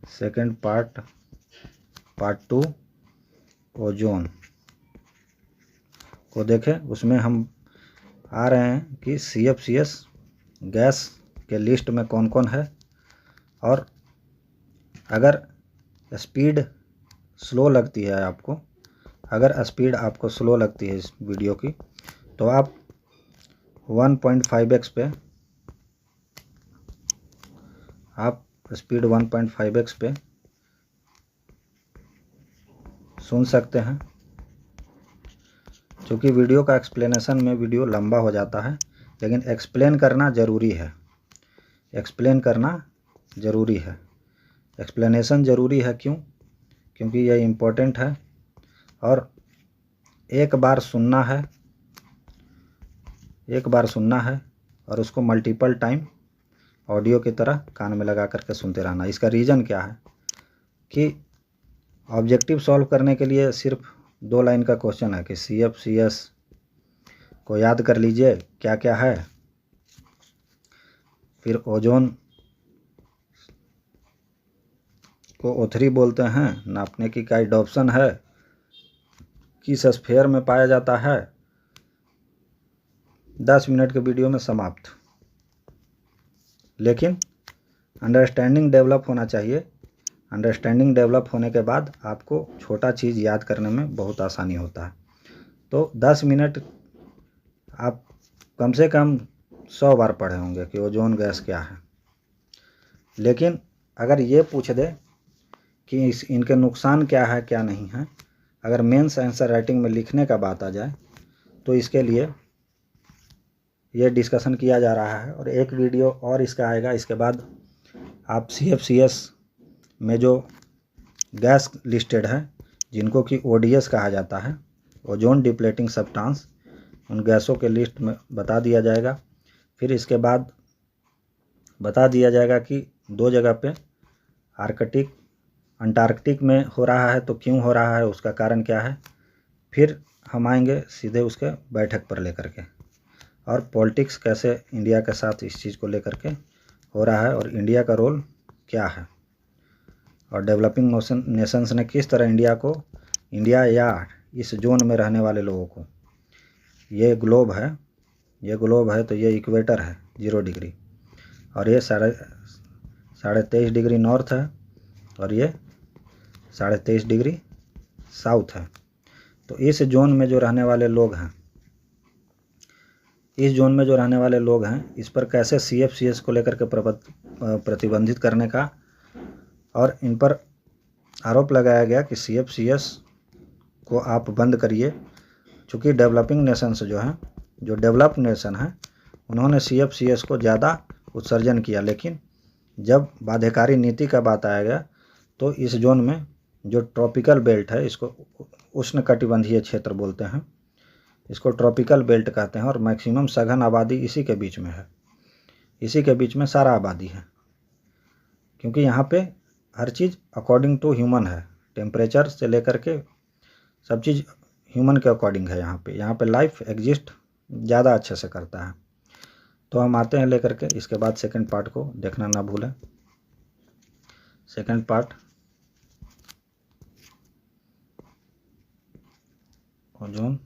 सेकंड पार्ट 2 ओजोन को देखें। उसमें हम आ रहे हैं कि CFCS गैस के लिस्ट में कौन कौन है। और अगर स्पीड स्लो लगती है आपको, अगर स्पीड आपको स्लो लगती है इस वीडियो की, तो आप 1.5x पे, आप स्पीड 1.5x पे सुन सकते हैं। क्योंकि वीडियो का एक्सप्लेनेशन में वीडियो लंबा हो जाता है, लेकिन एक्सप्लेन करना ज़रूरी है, एक्सप्लेन करना ज़रूरी है, एक्सप्लेनेशन ज़रूरी है। क्यों? क्योंकि यह इम्पोर्टेंट है और एक बार सुनना है और उसको मल्टीपल टाइम ऑडियो की तरह कान में लगा करके सुनते रहना। इसका रीज़न क्या है कि ऑब्जेक्टिव सॉल्व करने के लिए सिर्फ 2 लाइन का क्वेश्चन है कि CFCS को याद कर लीजिए क्या क्या है, फिर ओजोन को O3 बोलते हैं, नापने की क्या ऑप्शन है, किस स्फीयर में पाया जाता है। 10 मिनट के वीडियो में समाप्त। लेकिन अंडरस्टैंडिंग डेवलप होना चाहिए। अंडरस्टैंडिंग डेवलप होने के बाद आपको छोटा चीज़ याद करने में बहुत आसानी होता है। तो 10 मिनट आप कम से कम 100 बार पढ़े होंगे कि ओजोन गैस क्या है। लेकिन अगर ये पूछ दे कि इनके नुकसान क्या है क्या नहीं है, अगर मेंस आंसर राइटिंग में लिखने का बात आ जाए तो इसके लिए ये डिस्कशन किया जा रहा है। और एक वीडियो और इसका आएगा। इसके बाद आप CFCS में जो गैस लिस्टेड है, जिनको कि ODS कहा जाता है, ओजोन डिप्लेटिंग सब्सटेंस, उन गैसों के लिस्ट में बता दिया जाएगा। फिर इसके बाद बता दिया जाएगा कि 2 जगह पे आर्कटिक अंटार्कटिक में हो रहा है तो क्यों हो रहा है, उसका कारण क्या है। फिर हम आएंगे सीधे उसके बैठक पर लेकर के, और पॉलिटिक्स कैसे इंडिया के साथ इस चीज़ को लेकर के हो रहा है और इंडिया का रोल क्या है, और डेवलपिंग नेशंस ने किस तरह इंडिया या इस जोन में रहने वाले लोगों को, ये ग्लोब है तो ये इक्वेटर है 0 डिग्री, और ये 23.5 डिग्री नॉर्थ है और ये 23.5 डिग्री साउथ है। तो इस जोन में जो रहने वाले लोग हैं, इस पर कैसे CFCS को लेकर के प्रतिबंधित करने का, और इन पर आरोप लगाया गया कि CFCS को आप बंद करिए, चूँकि डेवलपिंग नेशंस जो डेवलप्ड नेशन हैं, उन्होंने CFCS को ज़्यादा उत्सर्जन किया। लेकिन जब बाध्यकारी नीति का बात आया गया तो इस जोन में जो ट्रॉपिकल बेल्ट है, इसको उष्णकटिबंधीय क्षेत्र बोलते हैं, इसको ट्रॉपिकल बेल्ट कहते हैं, और मैक्सिमम सघन आबादी इसी के बीच में है, इसी के बीच में सारा आबादी है, क्योंकि यहाँ पे हर चीज़ अकॉर्डिंग टू ह्यूमन है, टेम्परेचर से लेकर के सब चीज़ ह्यूमन के अकॉर्डिंग है। यहाँ पे लाइफ एग्जिस्ट ज़्यादा अच्छे से करता है। तो हम आते हैं लेकर के, इसके बाद सेकंड पार्ट को देखना ना भूलें। Second part ozone